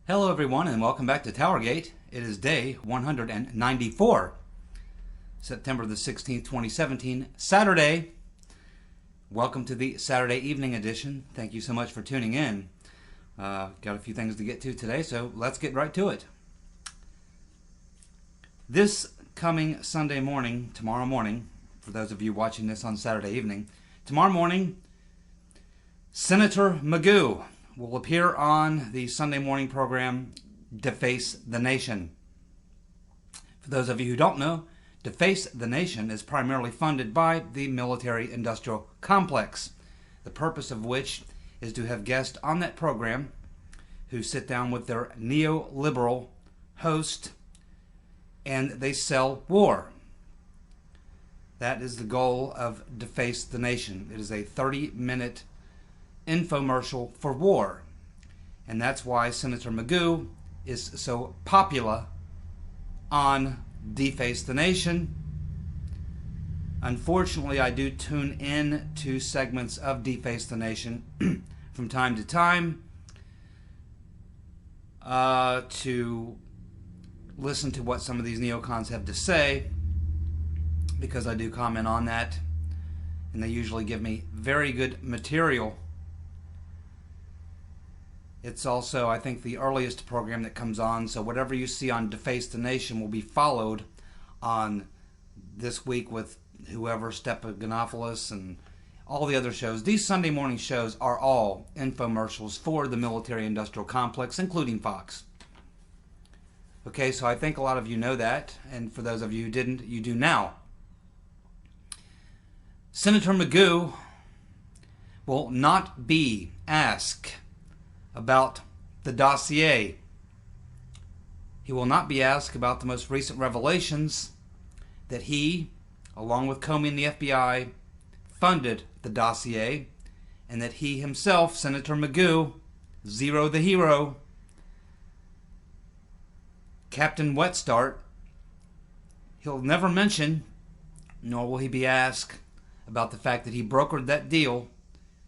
Hello everyone and welcome back to TowerGate. It is day 194, September the 16th, 2017, Saturday. Welcome to the Saturday evening edition. Thank you so much for tuning in. Got a few things to get to today, so let's get right to it. This coming Sunday morning, tomorrow morning, for those of you watching this on Saturday evening, tomorrow morning, Senator Magoo will appear on the Sunday morning program, Deface the Nation. For those of you who don't know, Deface the Nation is primarily funded by the military-industrial complex, the purpose of which is to have guests on that program who sit down with their neoliberal host and they sell war. That is the goal of Deface the Nation. It is a 30-minute infomercial for war. And that's why Senator Magoo is so popular on Deface the Nation. Unfortunately, I do tune in to segments of Deface the Nation from time to time to listen to what some of these neocons have to say, because I do comment on that, and they usually give me very good material. It's also, I think, the earliest program that comes on, so whatever you see on Deface the Nation will be followed on this week with whoever, Stepanopoulos and all the other shows. These Sunday morning shows are all infomercials for the military-industrial complex, including Fox. Okay, so I think a lot of you know that, and for those of you who didn't, you do now. Senator Magoo will not be asked about the dossier. He will not be asked about the most recent revelations that he, along with Comey and the FBI, funded the dossier, and that he himself, Senator Magoo, Zero the Hero, Captain Wet Start, he'll never mention, nor will he be asked about the fact that he brokered that deal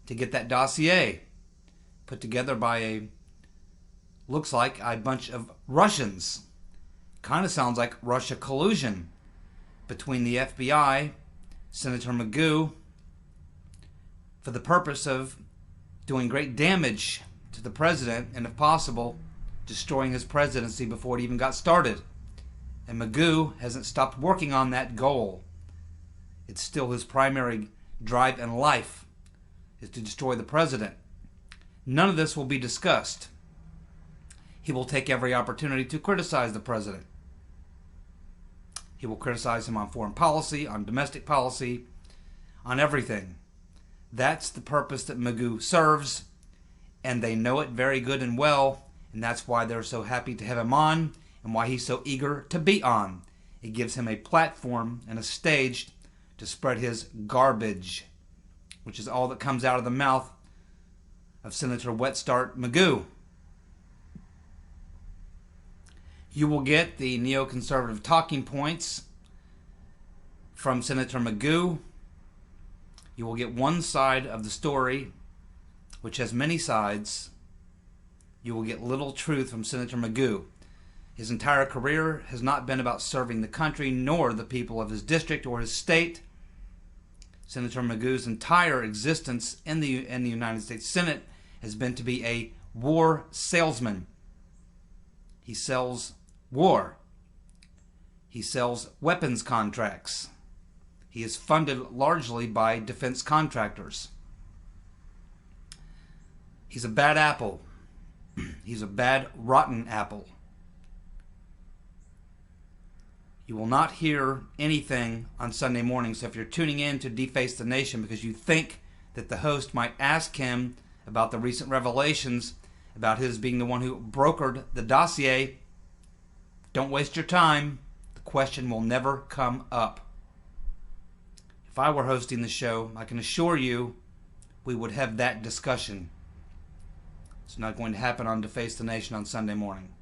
to get that dossier put together by looks like a bunch of Russians. Kind of sounds like Russia collusion between the FBI, Senator Magoo, for the purpose of doing great damage to the president and, if possible, destroying his presidency before it even got started. And Magoo hasn't stopped working on that goal. It's still his primary drive in life, is to destroy the president. None of this will be discussed. He will take every opportunity to criticize the president. He will criticize him on foreign policy, on domestic policy, on everything. That's the purpose that Magoo serves, and they know it very good and well, and that's why they're so happy to have him on, and why he's so eager to be on. It gives him a platform and a stage to spread his garbage, which is all that comes out of the mouth of Senator Wet Start Magoo. You will get the neoconservative talking points from Senator Magoo. You will get one side of the story, which has many sides. You will get little truth from Senator Magoo. His entire career has not been about serving the country, nor the people of his district or his state. Senator Magoo's entire existence in the United States Senate has been to be a war salesman. He sells war. He sells weapons contracts. He is funded largely by defense contractors. He's a bad apple. He's a bad, rotten apple. You will not hear anything on Sunday morning, so if you're tuning in to Deface the Nation because you think that the host might ask him about the recent revelations about his being the one who brokered the dossier, don't waste your time. The question will never come up. If I were hosting the show, I can assure you we would have that discussion. It's not going to happen on Deface the Nation on Sunday morning.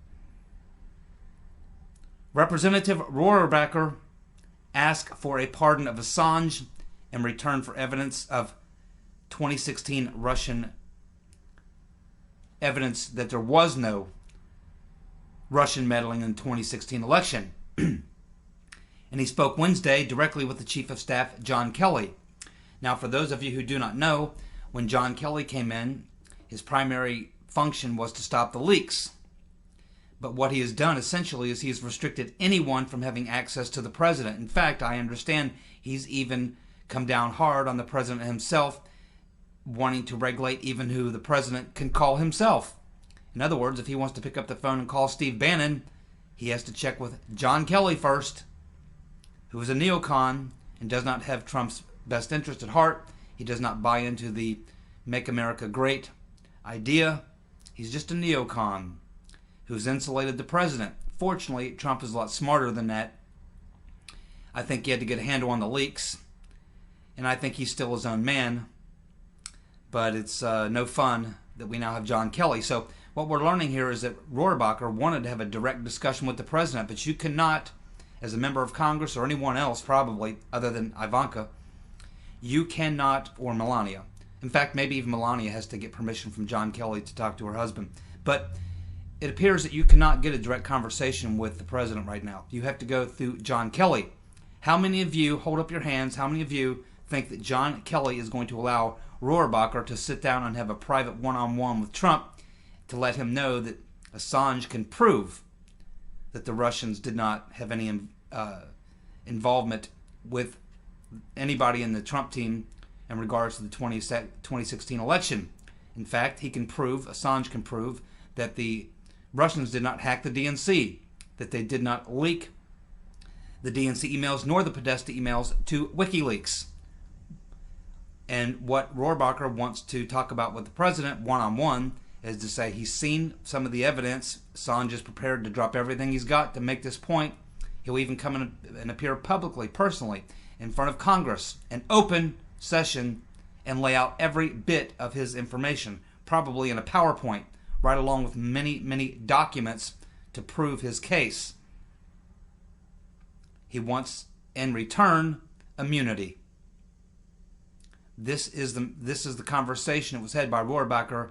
Representative Rohrabacher asked for a pardon of Assange in return for evidence of 2016 Russian evidence that there was no Russian meddling in the 2016 election. And he spoke Wednesday directly with the Chief of Staff, John Kelly. Now, for those of you who do not know, when John Kelly came in, his primary function was to stop the leaks. But what he has done essentially is he has restricted anyone from having access to the president. In fact, I understand he's even come down hard on the president himself, wanting to regulate even who the president can call himself. In other words, if he wants to pick up the phone and call Steve Bannon, he has to check with John Kelly first, who is a neocon and does not have Trump's best interest at heart. He does not buy into the Make America Great idea. He's just a neocon who's insulated the president. Fortunately, Trump is a lot smarter than that. I think he had to get a handle on the leaks, and I think he's still his own man. But it's no fun that we now have John Kelly. So what we're learning here is that Rohrabacher wanted to have a direct discussion with the president, but you cannot, as a member of Congress or anyone else probably, other than Ivanka, you cannot, or Melania. In fact, maybe even Melania has to get permission from John Kelly to talk to her husband. But it appears that you cannot get a direct conversation with the president right now. You have to go through John Kelly. How many of you, hold up your hands, how many of you think that John Kelly is going to allow Rohrabacher to sit down and have a private one-on-one with Trump to let him know that Assange can prove that the Russians did not have any involvement with anybody in the Trump team in regards to the 2016 election? In fact, Assange can prove that the Russians did not hack the DNC, that they did not leak the DNC emails nor the Podesta emails to WikiLeaks. And what Rohrabacher wants to talk about with the president one-on-one is to say he's seen some of the evidence. Assange is prepared to drop everything he's got to make this point. He'll even come in and appear publicly, personally, in front of Congress, an open session, and lay out every bit of his information, probably in a PowerPoint, right along with many, many documents to prove his case. He wants, in return, immunity. This is the conversation that was had by Rohrabacher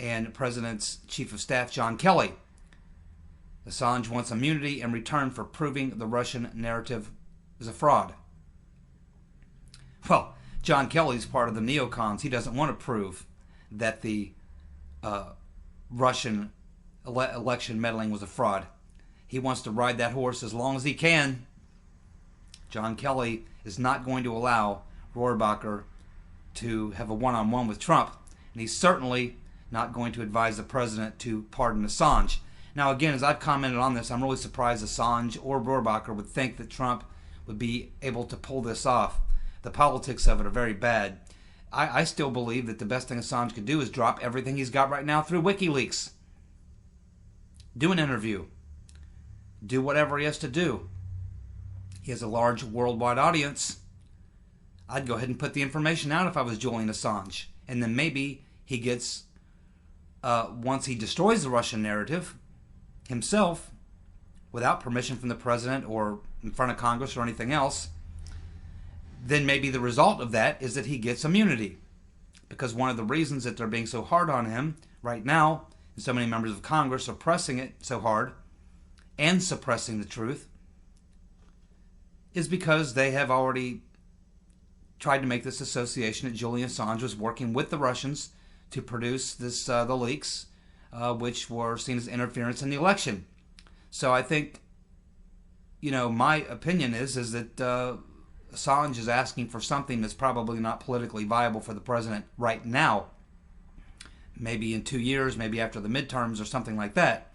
and the President's Chief of Staff, John Kelly. Assange wants immunity in return for proving the Russian narrative is a fraud. Well, John Kelly's part of the neocons. He doesn't want to prove that the Russian election meddling was a fraud. He wants to ride that horse as long as he can. John Kelly is not going to allow Rohrabacher to have a one-on-one with Trump, and he's certainly not going to advise the president to pardon Assange. Now, again, as I've commented on this, I'm really surprised Assange or Rohrabacher would think that Trump would be able to pull this off. The politics of it are very bad. I still believe that the best thing Assange could do is drop everything he's got right now through WikiLeaks. Do an interview. Do whatever he has to do. He has a large worldwide audience. I'd go ahead and put the information out if I was Julian Assange. And then maybe he gets, once he destroys the Russian narrative himself, without permission from the president or in front of Congress or anything else, then maybe the result of that is that he gets immunity. Because one of the reasons that they're being so hard on him right now, and so many members of Congress are pressing it so hard and suppressing the truth, is because they have already tried to make this association that Julian Assange was working with the Russians to produce the leaks, which were seen as interference in the election. So I think, my opinion is that Assange is asking for something that's probably not politically viable for the president right now. Maybe in 2 years, maybe after the midterms or something like that.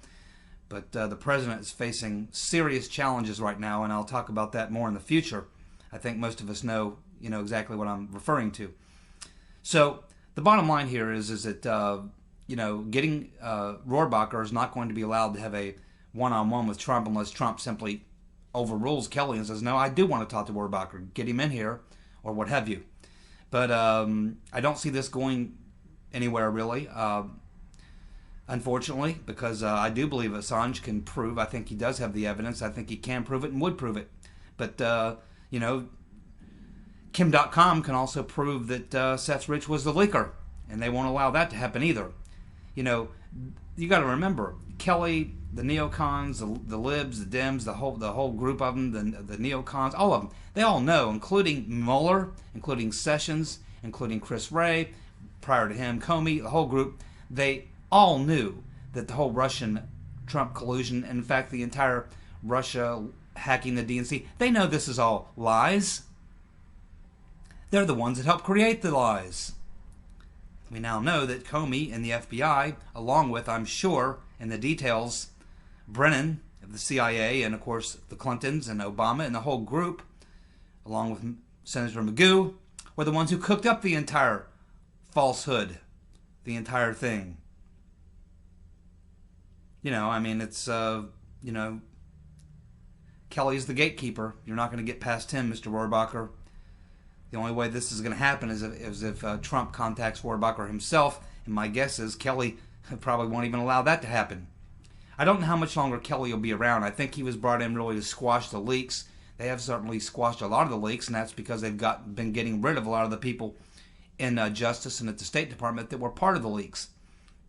But the president is facing serious challenges right now, and I'll talk about that more in the future. I think most of us know exactly what I'm referring to. So the bottom line here is that getting Rohrabacher is not going to be allowed to have a one-on-one with Trump unless Trump simply overrules Kelly and says, no, I do want to talk to Rohrabacher, get him in here, or what have you. But I don't see this going anywhere really, unfortunately, because I do believe Assange can prove. I think he does have the evidence. I think he can prove it and would prove it. But Kim.com can also prove that Seth Rich was the leaker, and they won't allow that to happen either. You got to remember, Kelly the neocons, the libs, the Dems, the whole group of them, the neocons, all of them, they all know, including Mueller, including Sessions, including Chris Wray, prior to him, Comey, the whole group, they all knew that the whole Russian-Trump collusion, and in fact the entire Russia hacking the DNC, they know this is all lies. They're the ones that helped create the lies. We now know that Comey and the FBI, along with, I'm sure, in the details, Brennan of the CIA, and of course the Clintons and Obama and the whole group, along with Senator Magoo, were the ones who cooked up the entire falsehood, the entire thing. You know, I mean, it's, you know, Kelly's the gatekeeper. You're not going to get past him, Mr. Rohrabacher. The only way this is going to happen is if Trump contacts Rohrabacher himself, and my guess is Kelly probably won't even allow that to happen. I don't know how much longer Kelly will be around. I think he was brought in really to squash the leaks. They have certainly squashed a lot of the leaks, and that's because they've been getting rid of a lot of the people in Justice and at the State Department that were part of the leaks.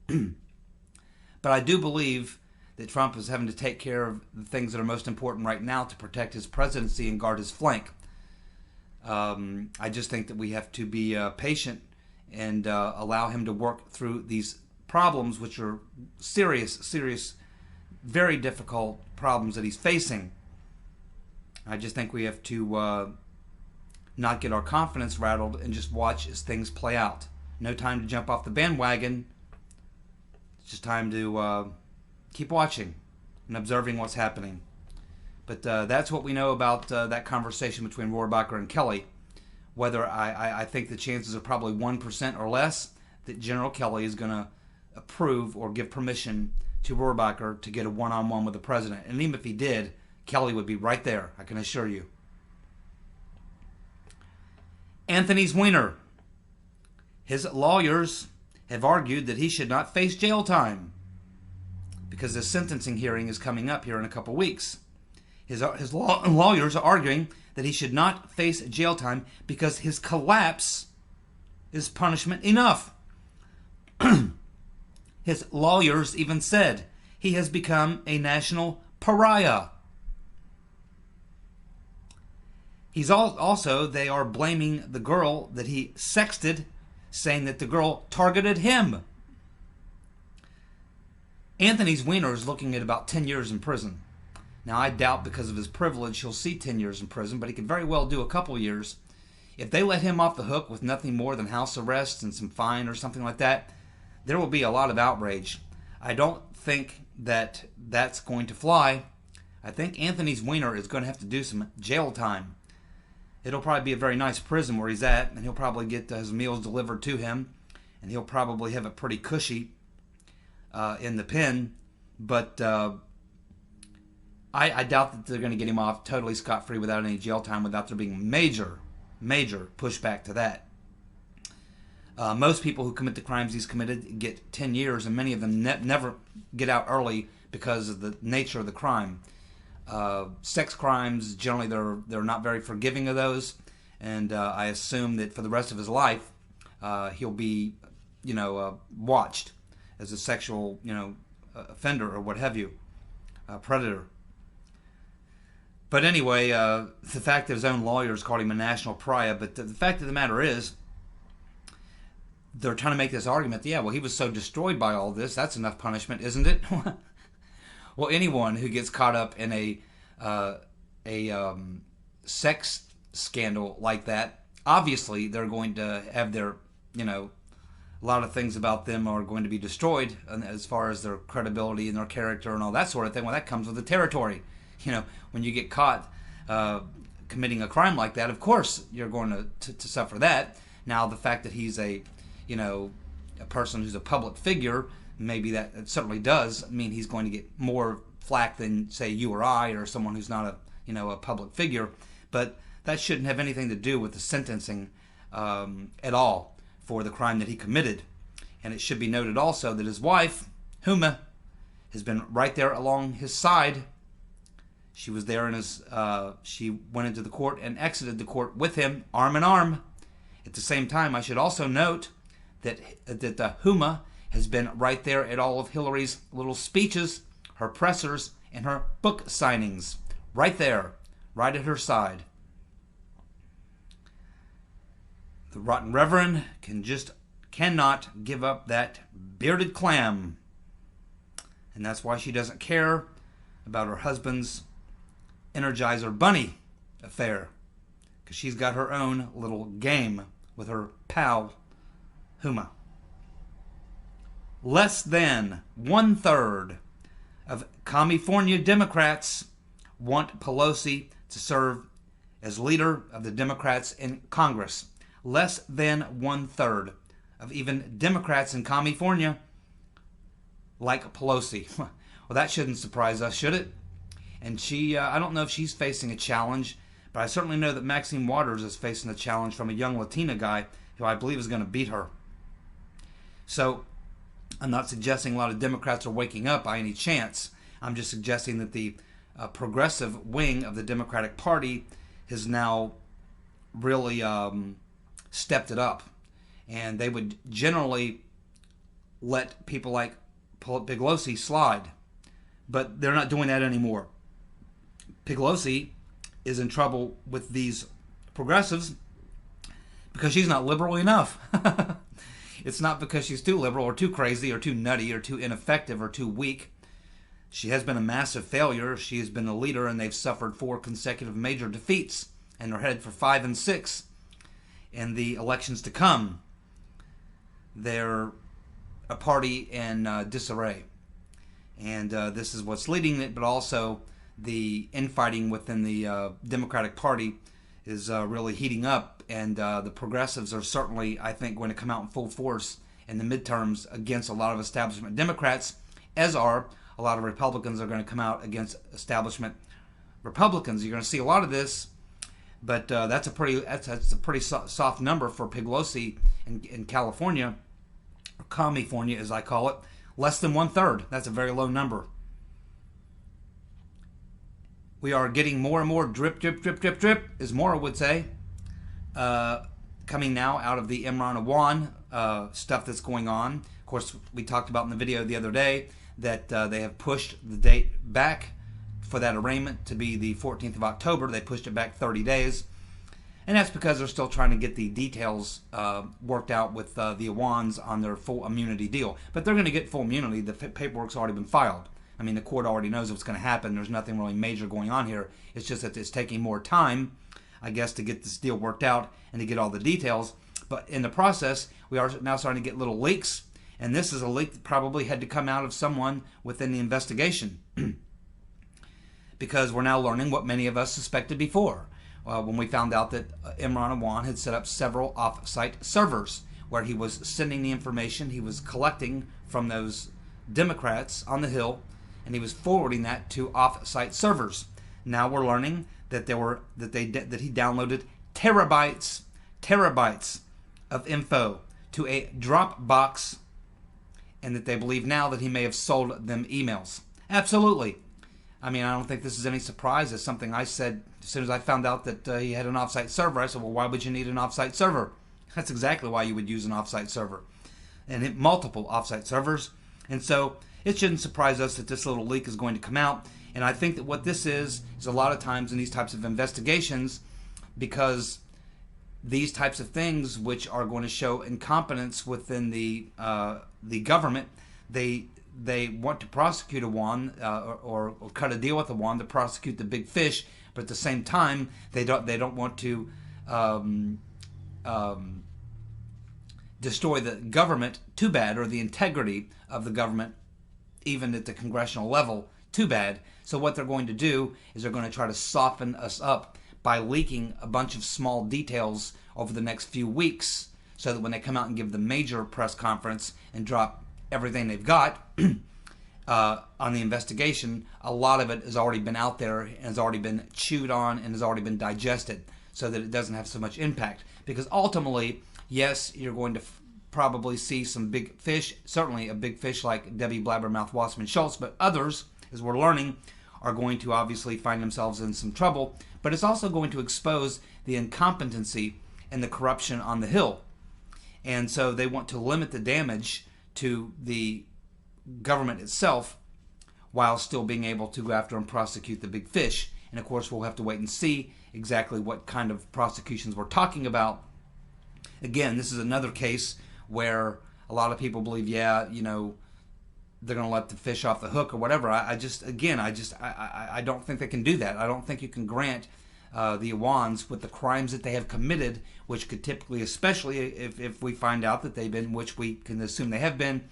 But I do believe that Trump is having to take care of the things that are most important right now to protect his presidency and guard his flank. I just think that we have to be patient and allow him to work through these problems, which are serious, very difficult problems that he's facing. I just think we have to not get our confidence rattled and just watch as things play out. No time to jump off the bandwagon. It's just time to keep watching and observing what's happening. But that's what we know about that conversation between Rohrabacher and Kelly. Whether I think the chances are probably 1% or less that General Kelly is going to approve or give permission to Rohrabacher to get a one-on-one with the president. And even if he did, Kelly would be right there, I can assure you. Anthony Weiner. His lawyers have argued that he should not face jail time because the sentencing hearing is coming up here in a couple weeks. His lawyers are arguing that he should not face jail time because his collapse is punishment enough. His lawyers even said he has become a national pariah. He's also, they are blaming the girl that he sexted, saying that the girl targeted him. Anthony Weiner is looking at about 10 years in prison. Now, I doubt because of his privilege he'll see 10 years in prison, but he could very well do a couple years. If they let him off the hook with nothing more than house arrest and some fine or something like that, there will be a lot of outrage. I don't think that that's going to fly. I think Anthony Weiner is going to have to do some jail time. It'll probably be a very nice prison where he's at, and he'll probably get his meals delivered to him, and he'll probably have it pretty cushy in the pen, but I doubt that they're going to get him off totally scot-free without any jail time, without there being major pushback to that. Most people who commit the crimes he's committed get 10 years, and many of them never get out early because of the nature of the crime. Sex crimes, generally they're not very forgiving of those, and I assume that for the rest of his life he'll be, watched as a sexual, offender or what have you, predator. But anyway, the fact that his own lawyers called him a national pariah, but the fact of the matter is, they're trying to make this argument, yeah, well, he was so destroyed by all this, that's enough punishment, isn't it? Well, anyone who gets caught up in a sex scandal like that, obviously they're going to have their, a lot of things about them are going to be destroyed as far as their credibility and their character and all that sort of thing. Well, that comes with the territory. When you get caught committing a crime like that, of course you're going to suffer that. Now, the fact that he's a person who's a public figure, maybe that it certainly does mean he's going to get more flack than, say, you or I, or someone who's not a public figure. But that shouldn't have anything to do with the sentencing at all for the crime that he committed. And it should be noted also that his wife, Huma, has been right there along his side. She was there in his. She went into the court and exited the court with him, arm in arm. At the same time, I should also note that Huma has been right there at all of Hillary's little speeches, her pressers, and her book signings. Right there, right at her side. The rotten reverend cannot give up that bearded clam. And that's why she doesn't care about her husband's Energizer Bunny affair. Because she's got her own little game with her pal, Huma. Less than 1/3 of California Democrats want Pelosi to serve as leader of the Democrats in Congress. Less than 1/3 of even Democrats in California like Pelosi. Well, that shouldn't surprise us, should it? And I don't know if she's facing a challenge, but I certainly know that Maxine Waters is facing a challenge from a young Latina guy who I believe is going to beat her. So I'm not suggesting a lot of Democrats are waking up by any chance. I'm just suggesting that the progressive wing of the Democratic Party has now really stepped it up. And they would generally let people like Pelosi slide. But they're not doing that anymore. Pelosi is in trouble with these progressives because she's not liberal enough. It's not because she's too liberal or too crazy or too nutty or too ineffective or too weak. She has been a massive failure. She has been a leader, and they've suffered 4 consecutive major defeats, and they're headed for 5 and 6 in the elections to come. They're a party in disarray. And this is what's leading it, but also the infighting within the Democratic Party is really heating up, and the progressives are certainly, I think, going to come out in full force in the midterms against a lot of establishment Democrats, as are a lot of Republicans are going to come out against establishment Republicans. You're going to see a lot of this, but that's a pretty soft number for Pelosi in California, or California as I call it. Less than 1/3. That's a very low number. We are getting more and more drip, drip, drip, drip, drip, as Maura would say, coming now out of the Imran Awan stuff that's going on. Of course, we talked about in the video the other day that they have pushed the date back for that arraignment to be the 14th of October. They pushed it back 30 days. And that's because they're still trying to get the details worked out with the Awans on their full immunity deal. But they're going to get full immunity. The paperwork's already been filed. I mean, the court already knows what's going to happen. There's nothing really major going on here. It's just that it's taking more time, I guess, to get this deal worked out and to get all the details. But in the process, we are now starting to get little leaks. And this is a leak that probably had to come out of someone within the investigation. Because we're now learning what many of us suspected before. When we found out that Imran Awan had set up several off-site servers where he was sending the information he was collecting from those Democrats on the Hill, and he was forwarding that to off-site servers. Now we're learning that he downloaded terabytes of info to a Dropbox, and that they believe now that he may have sold them emails. Absolutely. I mean, I don't think this is any surprise. It's something I said as soon as I found out that he had an offsite server. I said, well, why would you need an offsite server? That's exactly why you would use an offsite server. And multiple offsite servers. And so it shouldn't surprise us that this little leak is going to come out. And I think that what this is a lot of times in these types of investigations, because these types of things which are going to show incompetence within the government, they want to prosecute Awan or cut a deal with Awan to prosecute the big fish, but at the same time they don't want to destroy the government too bad, or the integrity of the government even at the congressional level too bad. So what they're going to do is they're going to try to soften us up by leaking a bunch of small details over the next few weeks, so that when they come out and give the major press conference and drop everything they've got on the investigation, a lot of it has already been out there and has already been chewed on and has already been digested, so that it doesn't have so much impact. Because ultimately, yes, you're going to probably see some big fish, certainly a big fish like Debbie Blabbermouth Wasserman Schultz, but others, as we're learning, are going to obviously find themselves in some trouble. But it's also going to expose the incompetency and the corruption on the Hill. And so they want to limit the damage to the government itself while still being able to go after and prosecute the big fish. And of course, we'll have to wait and see exactly what kind of prosecutions we're talking about. Again, this is another case where a lot of people believe, yeah, you know, they're going to let the fish off the hook or whatever. I don't think they can do that. I don't think you can grant the Iwans with the crimes that they have committed, which could typically, especially if we find out that they've been, which we can assume they have been,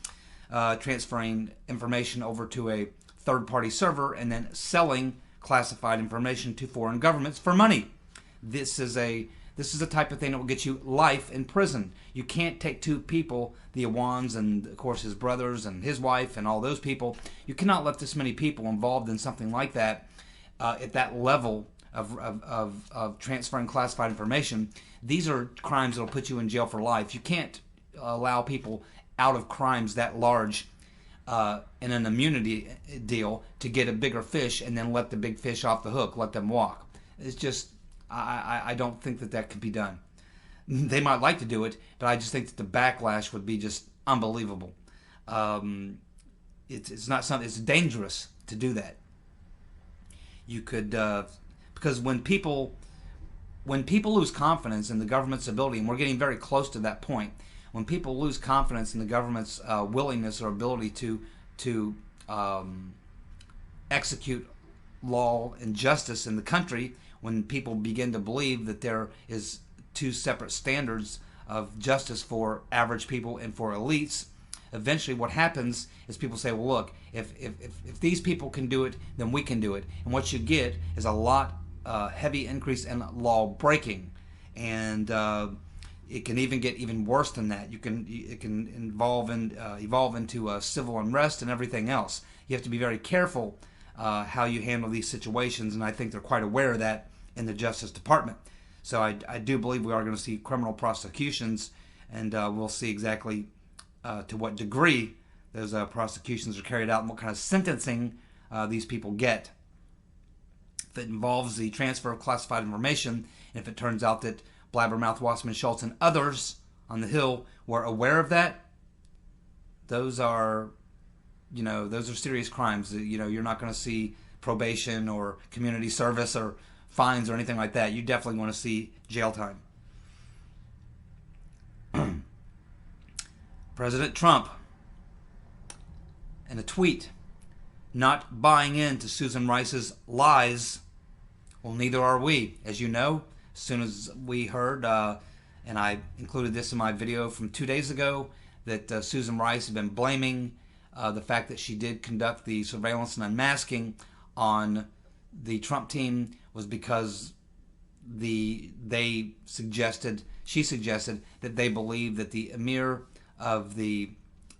transferring information over to a third-party server and then selling classified information to foreign governments for money. This is the type of thing that will get you life in prison. You can't take two people, the Iwans and of course his brothers and his wife and all those people. You cannot let this many people involved in something like that at that level of transferring classified information. These are crimes that will put you in jail for life. You can't allow people out of crimes that large in an immunity deal to get a bigger fish and then let the big fish off the hook, let them walk. It's just, I don't think that could be done. They might like to do it, but I just think that the backlash would be just unbelievable. It's not something. It's dangerous to do that. You could because when people lose confidence in the government's ability, and we're getting very close to that point, when people lose confidence in the government's willingness or ability to execute law and justice in the country, when people begin to believe that there is two separate standards of justice for average people and for elites, eventually what happens is people say, well, look, if these people can do it, then we can do it. And what you get is a lot heavy increase in law breaking, and it can even get even worse than that. It can evolve into civil unrest and everything else. You have to be very careful how you handle these situations, and I think they're quite aware of that in the Justice Department. So I do believe we are going to see criminal prosecutions, and we'll see exactly to what degree those prosecutions are carried out and what kind of sentencing these people get. If it involves the transfer of classified information, and if it turns out that Blabbermouth, Wasserman Schultz, and others on the Hill were aware of that, those are serious crimes. You're not going to see probation or community service or fines or anything like that. You definitely want to see jail time. President Trump, in a tweet, not buying into Susan Rice's lies. Well, neither are we. As you know, as soon as we heard, and I included this in my video from 2 days ago, that Susan Rice had been blaming the fact that she did conduct the surveillance and unmasking on the Trump team was because she suggested that they believed that the Emir of the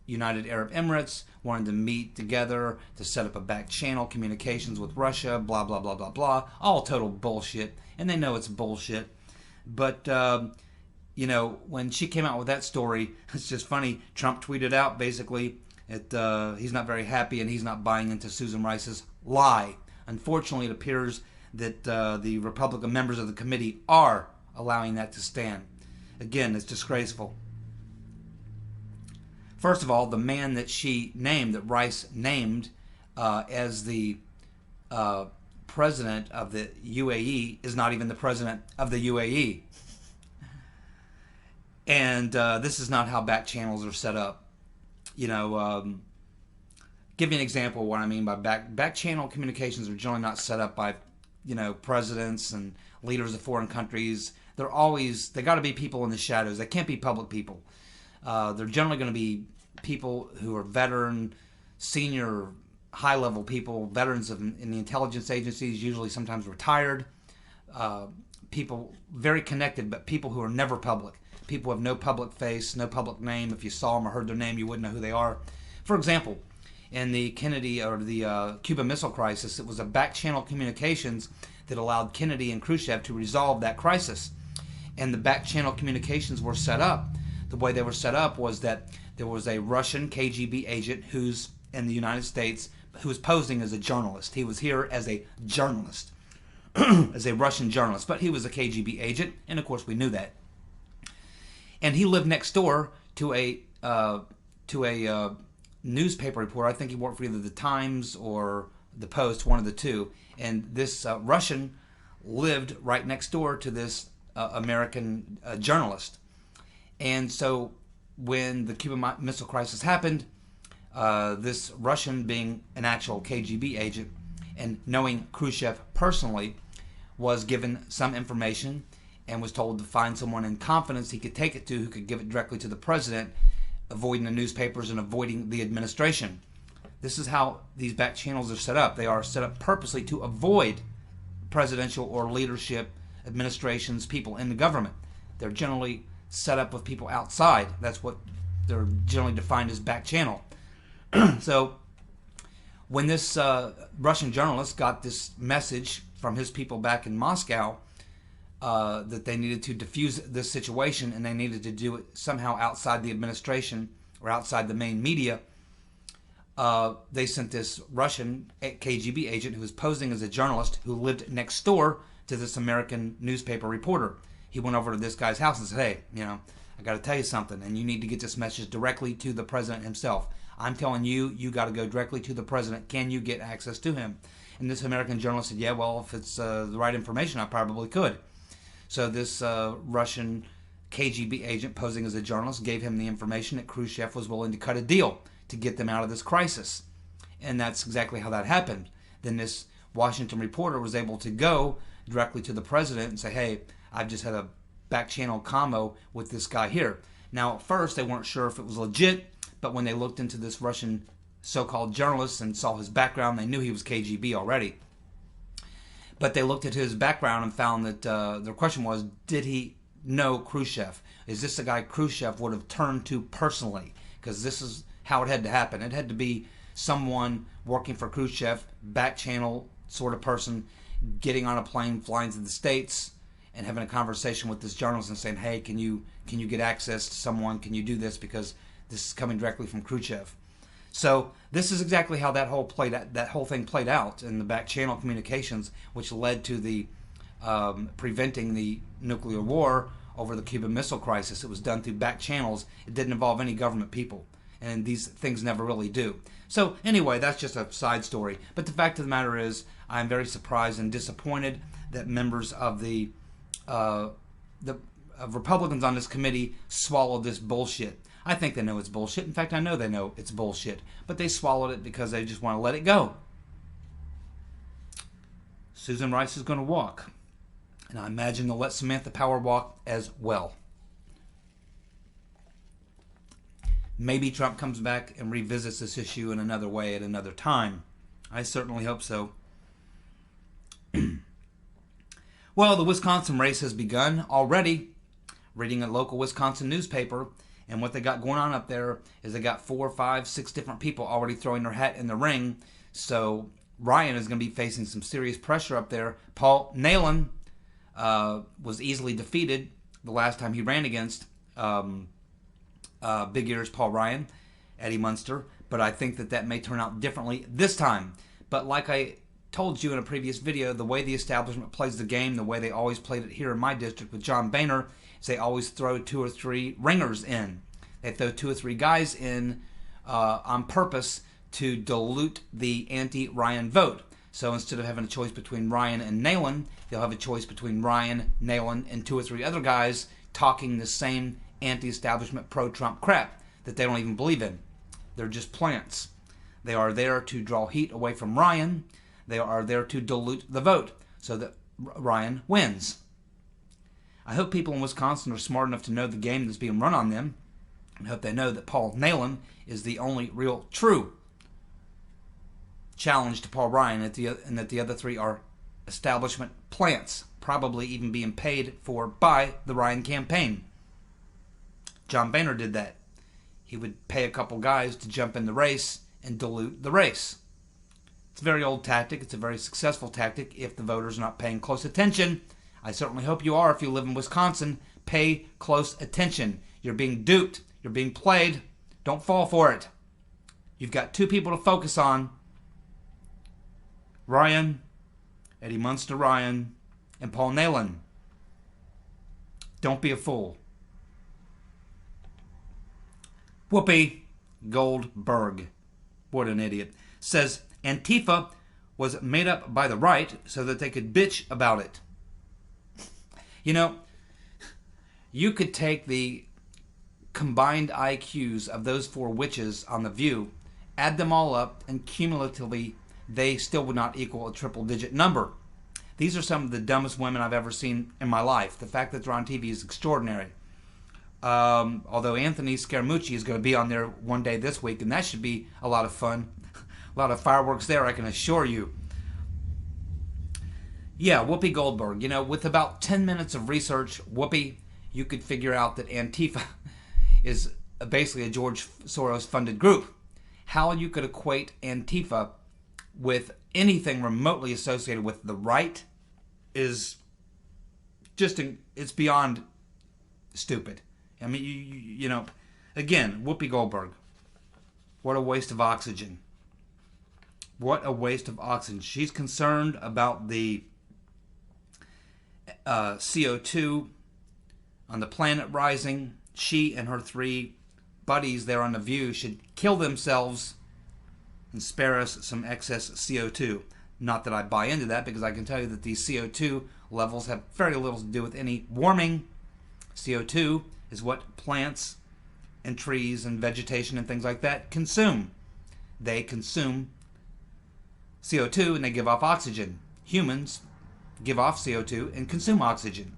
United Arab Emirates wanted to meet together to set up a back channel communications with Russia, blah, blah, blah, blah, blah. All total bullshit. And they know it's bullshit. But, when she came out with that story, it's just funny. Trump tweeted out basically that he's not very happy and he's not buying into Susan Rice's lie. Unfortunately, it appears that the Republican members of the committee are allowing that to stand. Again, it's disgraceful. First of all, the man that Rice named as the president of the UAE is not even the president of the UAE. And this is not how back channels are set up. Give you an example of what I mean by back channel communications are generally not set up by, presidents and leaders of foreign countries. They got to be people in the shadows. They can't be public people. They're generally going to be people who are veteran, senior, high-level people, veterans in the intelligence agencies, usually sometimes retired, people very connected, but people who are never public. People have no public face, no public name. If you saw them or heard their name, you wouldn't know who they are. For example, in the Kennedy or the Cuban Missile Crisis, it was a back-channel communications that allowed Kennedy and Khrushchev to resolve that crisis. And the back-channel communications were set up. The way they were set up was that there was a Russian KGB agent who's in the United States who was posing as a journalist. He was here as a journalist, as a Russian journalist, but he was a KGB agent, and of course we knew that. And he lived next door to a newspaper reporter. I think he worked for either the Times or the Post, one of the two. And this Russian lived right next door to this American journalist. And so when the Cuban Missile Crisis happened, this Russian, being an actual KGB agent and knowing Khrushchev personally, was given some information and was told to find someone in confidence he could take it to, who could give it directly to the president, avoiding the newspapers and avoiding the administration. This is how these back channels are set up. They are set up purposely to avoid presidential or leadership, administrations, people in the government. They're generally set up with people outside. That's what they're generally defined as back channel. So when this Russian journalist got this message from his people back in Moscow, that they needed to defuse this situation and they needed to do it somehow outside the administration or outside the main media, they sent this Russian KGB agent who was posing as a journalist who lived next door to this American newspaper reporter. He went over to this guy's house and said, hey, I got to tell you something, and you need to get this message directly to the president himself. I'm telling you, you got to go directly to the president. Can you get access to him? And this American journalist said, yeah, well, if it's the right information, I probably could. So this Russian KGB agent posing as a journalist gave him the information that Khrushchev was willing to cut a deal to get them out of this crisis. And that's exactly how that happened. Then this Washington reporter was able to go directly to the president and say, hey, I've just had a back channel combo with this guy here. Now, at first, they weren't sure if it was legit, but when they looked into this Russian so-called journalist and saw his background, they knew he was KGB already. But they looked at his background and found that their question was, did he know Khrushchev? Is this the guy Khrushchev would have turned to personally? Because this is how it had to happen. It had to be someone working for Khrushchev, back channel sort of person, getting on a plane, flying to the States, and having a conversation with this journalist and saying, hey, can you get access to someone? Can you do this? Because this is coming directly from Khrushchev. So this is exactly how that whole thing played out in the back channel communications, which led to the preventing the nuclear war over the Cuban Missile Crisis. It was done through back channels. It didn't involve any government people, and these things never really do. So anyway, that's just a side story. But the fact of the matter is, I'm very surprised and disappointed that members of the Republicans on this committee swallowed this bullshit. I think they know it's bullshit. In fact, I know they know it's bullshit. But they swallowed it because they just want to let it go. Susan Rice is going to walk. And I imagine they'll let Samantha Power walk as well. Maybe Trump comes back and revisits this issue in another way at another time. I certainly hope so. Well, the Wisconsin race has begun already. Reading a local Wisconsin newspaper, and what they got going on up there is they got 4, 5, 6 different people already throwing their hat in the ring. So Ryan is going to be facing some serious pressure up there. Paul Nehlen was easily defeated the last time he ran against Big Ears Paul Ryan, Eddie Munster. But I think that may turn out differently this time. But like I told you in a previous video, the way the establishment plays the game, the way they always played it here in my district with John Boehner, is they always throw 2 or 3 ringers in. They throw 2 or 3 guys in on purpose to dilute the anti-Ryan vote. So instead of having a choice between Ryan and Nehlen, they'll have a choice between Ryan, Nehlen, and 2 or 3 other guys talking the same anti-establishment pro-Trump crap that they don't even believe in. They're just plants. They are there to draw heat away from Ryan. They are there to dilute the vote so that Ryan wins. I hope people in Wisconsin are smart enough to know the game that's being run on them. I hope they know that Paul Nehlen is the only real true challenge to Paul Ryan, and that the other 3 are establishment plants, probably even being paid for by the Ryan campaign. John Boehner did that. He would pay a couple guys to jump in the race and dilute the race. It's a very old tactic. It's a very successful tactic if the voters are not paying close attention. I certainly hope you are. If you live in Wisconsin, pay close attention. You're being duped. You're being played. Don't fall for it. You've got 2 people to focus on. Ryan, Eddie Munster Ryan, and Paul Nehlen. Don't be a fool. Whoopee. Goldberg, what an idiot, says Antifa was made up by the right so that they could bitch about it. You know, you could take the combined IQs of those four witches on The View, add them all up, and cumulatively they still would not equal a triple-digit number. These are some of the dumbest women I've ever seen in my life. The fact that they're on TV is extraordinary. Although Anthony Scaramucci is going to be on there one day this week, and that should be a lot of fun. A lot of fireworks there, I can assure you. Yeah, Whoopi Goldberg. You know, with about 10 minutes of research, Whoopi, you could figure out that Antifa is basically a George Soros-funded group. How you could equate Antifa with anything remotely associated with the right is just, it's beyond stupid. I mean, you know, again, Whoopi Goldberg. What a waste of oxygen. What a waste of oxygen. She's concerned about the CO2 on the planet rising. She and her three buddies there on The View should kill themselves and spare us some excess CO2. Not that I buy into that, because I can tell you that these CO2 levels have very little to do with any warming. CO2 is what plants and trees and vegetation and things like that consume. They consume CO2 and they give off oxygen. Humans give off CO2 and consume oxygen.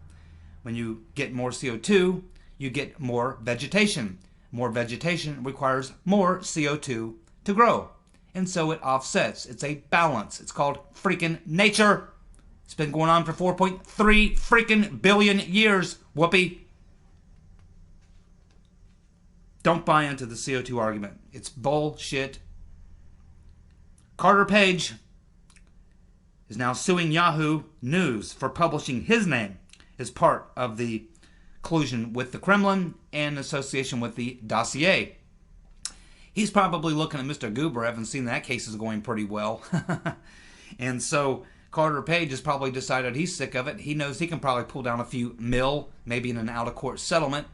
When you get more CO2, you get more vegetation. More vegetation requires more CO2 to grow. And so it offsets. It's a balance. It's called freaking nature. It's been going on for 4.3 freaking billion years, Whoopi. Don't buy into the CO2 argument. It's bullshit. Carter Page is now suing Yahoo News for publishing his name as part of the collusion with the Kremlin and association with the dossier. He's probably looking at Mr. Gubarev and seen that case is going pretty well. And so Carter Page has probably decided he's sick of it. He knows he can probably pull down a few mil, maybe in an out-of-court settlement,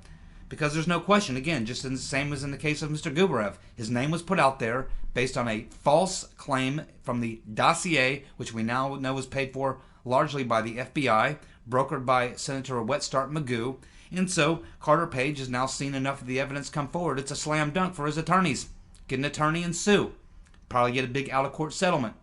because there's no question, again, just the same as in the case of Mr. Gubarev. His name was put out there based on a false claim from the dossier, which we now know was paid for largely by the FBI, brokered by Senator Wet Start Magoo. And so Carter Page has now seen enough of the evidence come forward. It's a slam dunk for his attorneys. Get an attorney and sue. Probably get a big out-of-court settlement.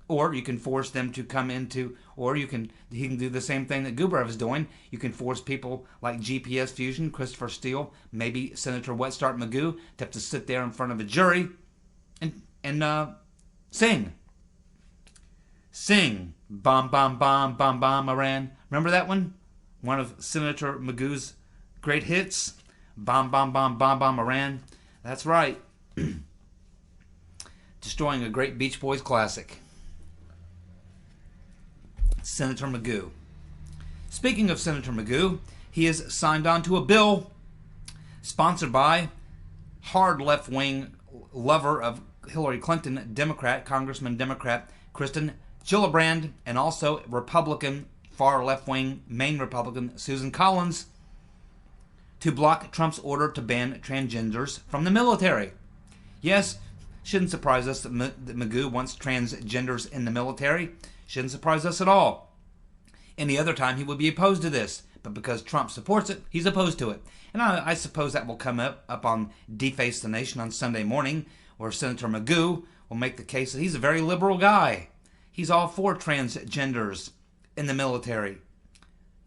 Or you can force them to come into, or he can do the same thing that Gubarev is doing. You can force people like GPS Fusion, Christopher Steele, maybe Senator Wet Start Magoo to have to sit there in front of a jury and sing. Sing. Bomb, bomb, bomb, bomb, bomb, Iran. Remember that one? One of Senator Magoo's great hits. Bomb, bomb, bomb, bomb, bomb, Iran. That's right. Destroying a great Beach Boys classic. Senator Magoo. Speaking of Senator Magoo, he has signed on to a bill sponsored by hard left-wing lover of Hillary Clinton, Congressman Democrat Kristen Gillibrand, and also Republican, far left-wing, Maine Republican Susan Collins, to block Trump's order to ban transgenders from the military. Yes, shouldn't surprise us that Magoo wants transgenders in the military. Shouldn't surprise us at all. Any other time he would be opposed to this, but because Trump supports it, he's opposed to it. And I suppose that will come up on Deface the Nation on Sunday morning, where Senator Magoo will make the case that he's a very liberal guy. He's all for transgenders in the military.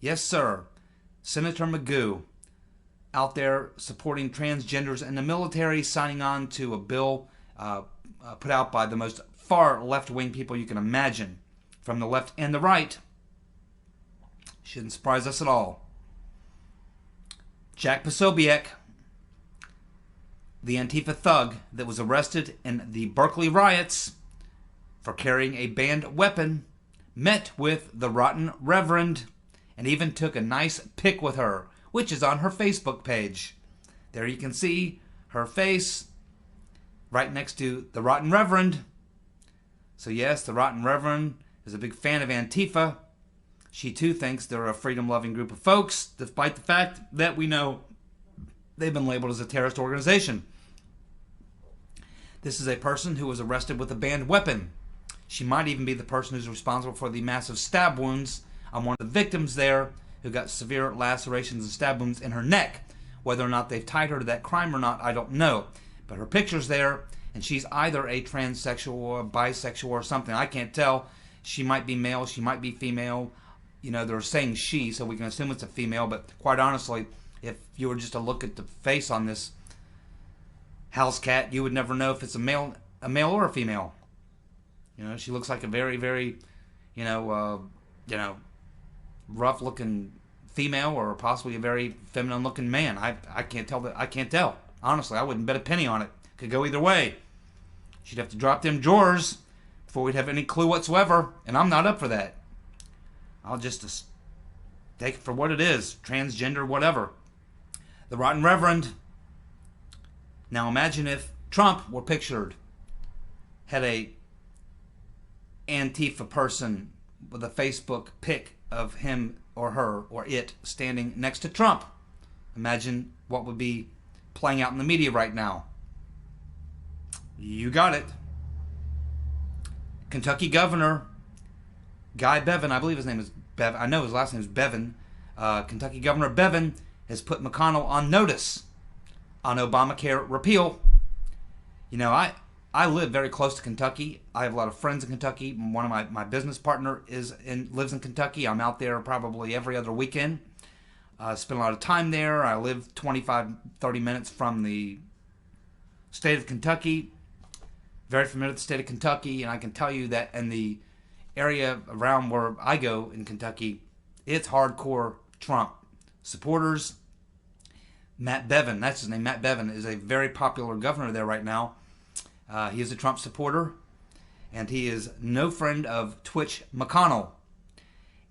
Yes, sir. Senator Magoo out there supporting transgenders in the military, signing on to a bill put out by the most far left-wing people you can imagine, from the left and the right. Shouldn't surprise us at all. Jack Posobiec, the Antifa thug that was arrested in the Berkeley riots for carrying a banned weapon, met with the rotten Reverend and even took a nice pic with her, which is on her Facebook page. There you can see her face right next to the rotten Reverend. So yes, the rotten Reverend is a big fan of Antifa. She too thinks they're a freedom-loving group of folks, despite the fact that we know they've been labeled as a terrorist organization. This is a person who was arrested with a banned weapon. She might even be the person who's responsible for the massive stab wounds on one of the victims there, who got severe lacerations and stab wounds in her neck. Whether or not they've tied her to that crime or not, I don't know. But her picture's there, and she's either a transsexual or a bisexual or something. I can't tell. She might be male, she might be female. You know, they're saying she, so we can assume it's a female, but quite honestly, if you were just to look at the face on this house cat, you would never know if it's a male or a female. You know, she looks like a very, very, rough-looking female, or possibly a very feminine-looking man. I can't tell. I can't tell. Honestly, I wouldn't bet a penny on it. Could go either way. She'd have to drop them drawers before we'd have any clue whatsoever, and I'm not up for that. I'll just take it for what it is, transgender, whatever. The Rotten Reverend. Now imagine if Trump were pictured, had a Antifa person with a Facebook pic of him or her or it standing next to Trump. Imagine what would be playing out in the media right now. You got it. Kentucky Governor Guy Bevin, I believe his name is Bevin. I know his last name is Bevin. Kentucky Governor Bevin has put McConnell on notice on Obamacare repeal. You know, I live very close to Kentucky. I have a lot of friends in Kentucky. One of my business partner lives in Kentucky. I'm out there probably every other weekend. I spend a lot of time there. I live 25, 30 minutes from the state of Kentucky. Very familiar with the state of Kentucky, and I can tell you that in the area around where I go in Kentucky, it's hardcore Trump supporters. Matt Bevin, that's his name, Matt Bevin, is a very popular governor there right now. He is a Trump supporter, and he is no friend of Twitch McConnell.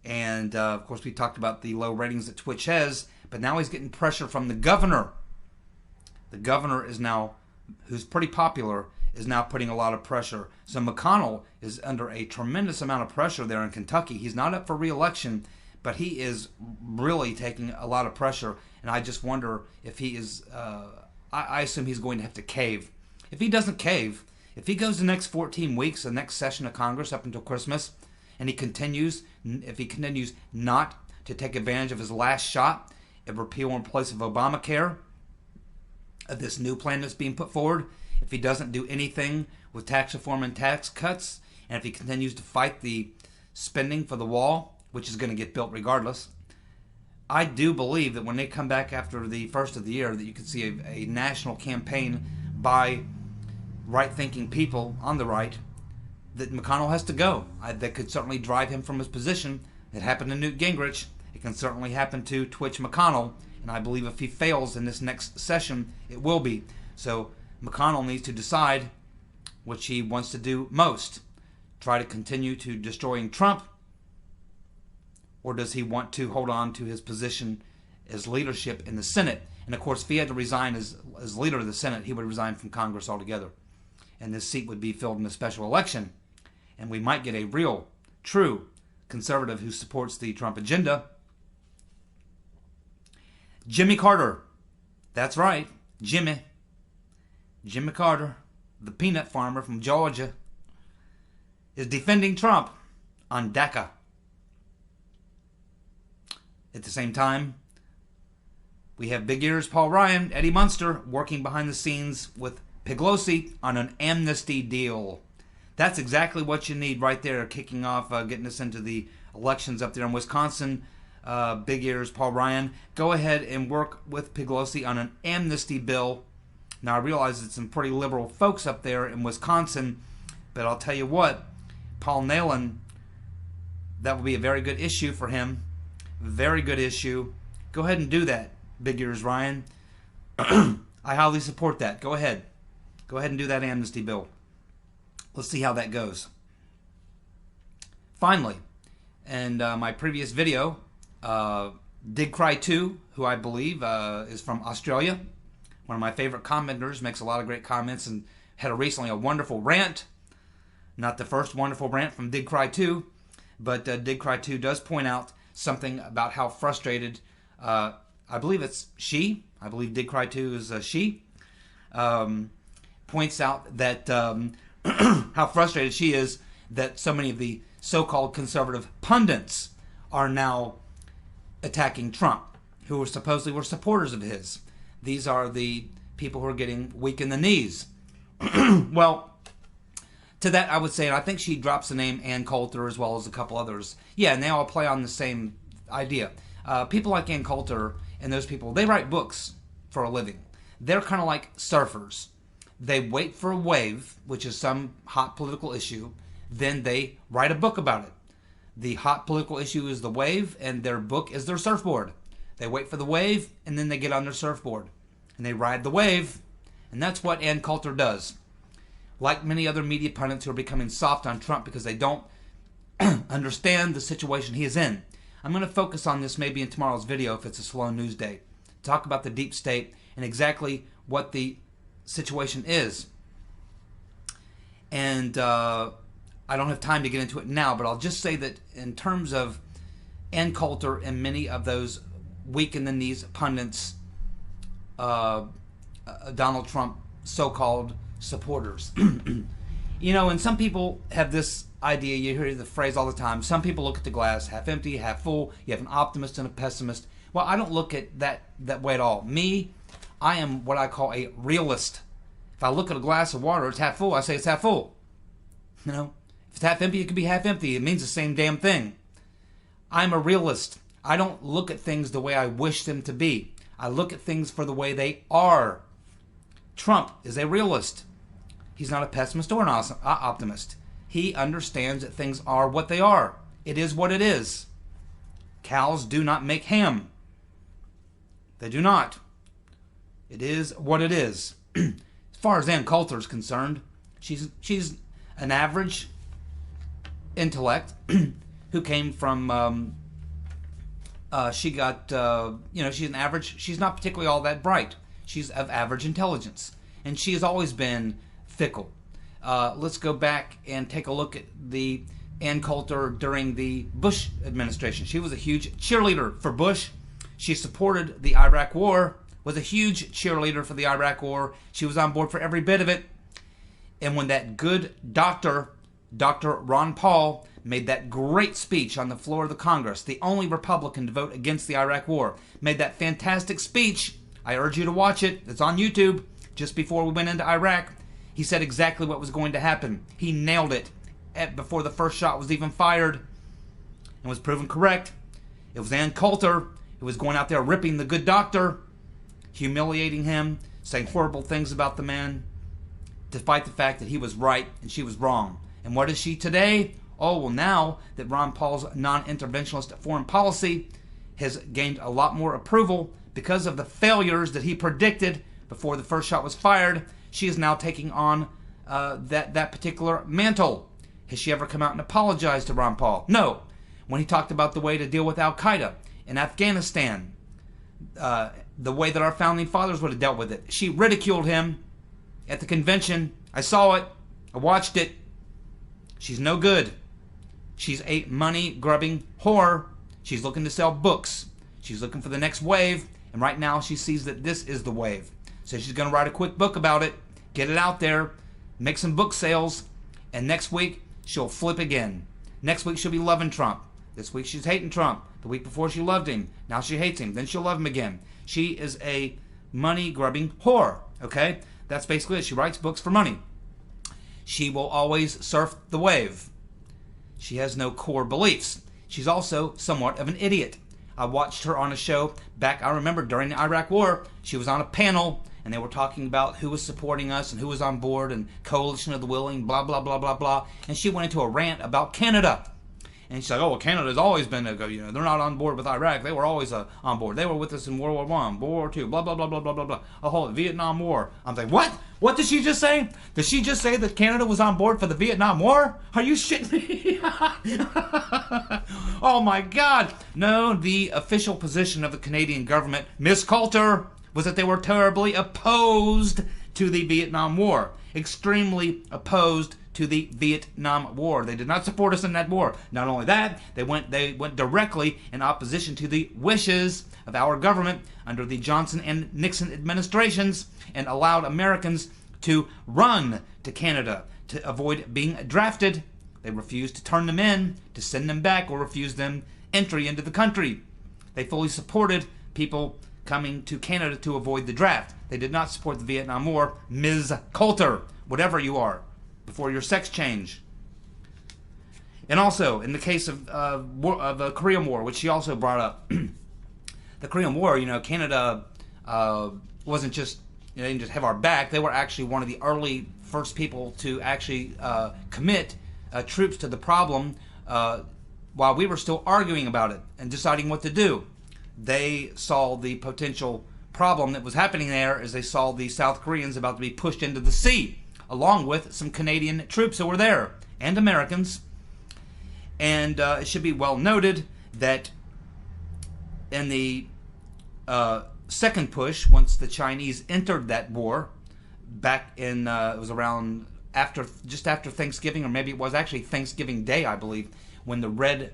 And, of course, we talked about the low ratings that Twitch has, but now he's getting pressure from the governor. The governor is now, who's pretty popular, is now putting a lot of pressure. So McConnell is under a tremendous amount of pressure there in Kentucky. He's not up for re-election, but he is really taking a lot of pressure. And I just wonder if he is, I assume he's going to have to cave. If he doesn't cave, if he goes the next 14 weeks, the next session of Congress up until Christmas, and if he continues not to take advantage of his last shot at repeal in place of Obamacare, of this new plan that's being put forward, if he doesn't do anything with tax reform and tax cuts, and if he continues to fight the spending for the wall, which is going to get built regardless, I do believe that when they come back after the first of the year, that you could see a national campaign by right-thinking people on the right that McConnell has to go. That could certainly drive him from his position. It happened to Newt Gingrich. It can certainly happen to Twitch McConnell. And I believe if he fails in this next session, it will be. So McConnell needs to decide which he wants to do most. Try to continue to destroying Trump, or does he want to hold on to his position as leadership in the Senate? And of course, if he had to resign as leader of the Senate, he would resign from Congress altogether. And this seat would be filled in a special election. And we might get a real, true conservative who supports the Trump agenda. Jimmy Carter. That's right, Jimmy Carter, the peanut farmer from Georgia, is defending Trump on DACA. At the same time, we have Big Ears Paul Ryan, Eddie Munster, working behind the scenes with Pelosi on an amnesty deal. That's exactly what you need right there, kicking off, getting us into the elections up there in Wisconsin. Big Ears Paul Ryan, go ahead and work with Pelosi on an amnesty bill. Now, I realize it's some pretty liberal folks up there in Wisconsin, but I'll tell you what, Paul Nehlen, that would be a very good issue for him. Very good issue. Go ahead and do that, Big Ears Ryan. I highly support that. Go ahead. Go ahead and do that amnesty bill. Let's see how that goes. Finally, in my previous video, Dig Cry 2, who I believe is from Australia, one of my favorite commenters, makes a lot of great comments and had recently a wonderful rant. Not the first wonderful rant from Dig Cry 2, but Dig Cry 2 does point out something about how frustrated, I believe it's she, I believe Dig Cry 2 is she, points out that how frustrated she is that so many of the so-called conservative pundits are now attacking Trump, who supposedly were supporters of his. These are the people who are getting weak in the knees. Well, to that I would say, and I think she drops the name Ann Coulter as well as a couple others. Yeah, and they all play on the same idea. People like Ann Coulter and those people, they write books for a living. They're kind of like surfers. They wait for a wave, which is some hot political issue, then they write a book about it. The hot political issue is the wave, and their book is their surfboard. They wait for the wave, and then they get on their surfboard. And they ride the wave, and that's what Ann Coulter does. Like many other media pundits who are becoming soft on Trump because they don't understand the situation he is in. I'm going to focus on this maybe in tomorrow's video if it's a slow news day. Talk about the deep state and exactly what the situation is. And I don't have time to get into it now, but I'll just say that in terms of Ann Coulter and many of those weak in the knees pundits, Donald Trump so-called supporters. You know, and some people have this idea, you hear the phrase all the time, some people look at the glass half empty, half full, you have an optimist and a pessimist. Well, I don't look at that way at all. Me, I am what I call a realist. If I look at a glass of water, it's half full, I say it's half full. You know, if it's half empty, it could be half empty. It means the same damn thing. I'm a realist. I don't look at things the way I wish them to be. I look at things for the way they are. Trump is a realist. He's not a pessimist or an optimist. He understands that things are what they are. It is what it is. Cows do not make ham. They do not. It is what it is. As far as Ann Coulter is concerned, she's an average intellect who came from, she's an average, she's not particularly all that bright. She's of average intelligence. And she has always been fickle. Let's go back and take a look at the Ann Coulter during the Bush administration. She was a huge cheerleader for Bush. She supported the Iraq War, was a huge cheerleader for the Iraq War. She was on board for every bit of it. And when that good doctor, Dr. Ron Paul, made that great speech on the floor of the Congress, the only Republican to vote against the Iraq War, made that fantastic speech. I urge you to watch it. It's on YouTube. Just before we went into Iraq, he said exactly what was going to happen. He nailed it before the first shot was even fired and was proven correct. It was Ann Coulter who was going out there ripping the good doctor, humiliating him, saying horrible things about the man, despite the fact that he was right and she was wrong. And what is she today? Oh, well, now that Ron Paul's non-interventionist foreign policy has gained a lot more approval because of the failures that he predicted before the first shot was fired, she is now taking on that particular mantle. Has she ever come out and apologized to Ron Paul? No. When he talked about the way to deal with Al-Qaeda in Afghanistan, the way that our founding fathers would have dealt with it, she ridiculed him at the convention. I saw it. I watched it. She's no good. She's a money-grubbing whore. She's looking to sell books. She's looking for the next wave, and right now she sees that this is the wave. So she's going to write a quick book about it, get it out there, make some book sales, and next week she'll flip again. Next week she'll be loving Trump. This week she's hating Trump. The week before she loved him. Now she hates him. Then she'll love him again. She is a money-grubbing whore, okay? That's basically it. She writes books for money. She will always surf the wave. She has no core beliefs. She's also somewhat of an idiot. I watched her on a show back, I remember during the Iraq War, she was on a panel and they were talking about who was supporting us and who was on board and coalition of the willing, blah, blah, blah, blah, blah. And she went into a rant about Canada. And she's like, oh, well, Canada's always been, they're not on board with Iraq. They were always on board. They were with us in World War I, World War II, blah, blah, blah, blah, blah, blah, blah. A whole Vietnam War. I'm like, what? What did she just say? Did she just say that Canada was on board for the Vietnam War? Are you shitting me? Oh, my God. No, the official position of the Canadian government, Miss Coulter, was that they were terribly opposed to the Vietnam War. Extremely opposed to the Vietnam War. They did not support us in that war. Not only that, they went directly in opposition to the wishes of our government under the Johnson and Nixon administrations and allowed Americans to run to Canada to avoid being drafted. They refused to turn them in, to send them back, or refuse them entry into the country. They fully supported people coming to Canada to avoid the draft. They did not support the Vietnam War. Ms. Coulter, whatever you are, before your sex change. And also, in the case of the Korean War, which she also brought up, the Korean War, Canada wasn't just, they didn't just have our back. They were actually one of the early first people to actually commit troops to the problem while we were still arguing about it and deciding what to do. They saw the potential problem that was happening there as they saw the South Koreans about to be pushed into the sea, along with some Canadian troops who were there, and Americans. And it should be well noted that in the second push, once the Chinese entered that war, back in, it was around just after Thanksgiving, or maybe it was actually Thanksgiving Day, I believe, when the red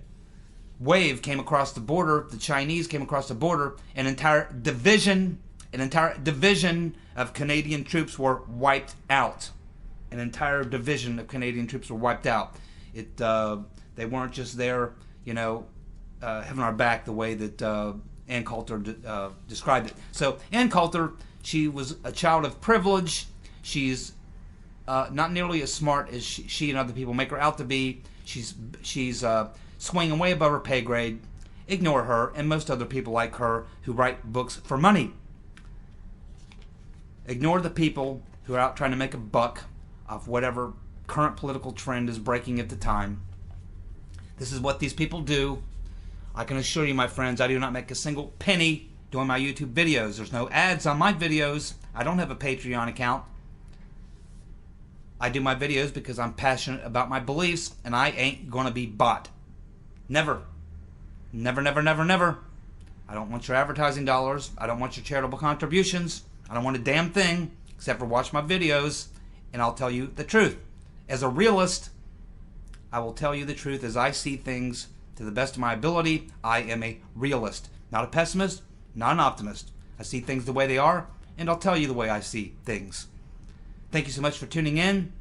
wave came across the border, the Chinese came across the border, an entire division of Canadian troops were wiped out. An entire division of Canadian troops were wiped out. They weren't just there, having our back the way that Ann Coulter described it. So Ann Coulter, she was a child of privilege. She's not nearly as smart as she and other people make her out to be. She's swinging way above her pay grade. Ignore her and most other people like her who write books for money. Ignore the people who are out trying to make a buck off whatever current political trend is breaking at the time. This is what these people do. I can assure you, my friends, I do not make a single penny doing my YouTube videos. There's no ads on my videos. I don't have a Patreon account. I do my videos because I'm passionate about my beliefs, and I ain't gonna be bought. Never. Never, never, never, never. I don't want your advertising dollars. I don't want your charitable contributions. I don't want a damn thing except for watch my videos, and I'll tell you the truth. As a realist, I will tell you the truth as I see things to the best of my ability. I am a realist, not a pessimist, not an optimist. I see things the way they are, and I'll tell you the way I see things. Thank you so much for tuning in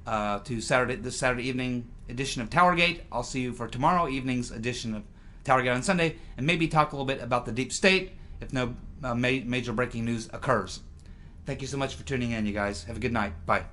to this Saturday evening edition of TowerGate. I'll see you for tomorrow evening's edition of TowerGate on Sunday, and maybe talk a little bit about the deep state if no major breaking news occurs. Thank you so much for tuning in, you guys. Have a good night. Bye.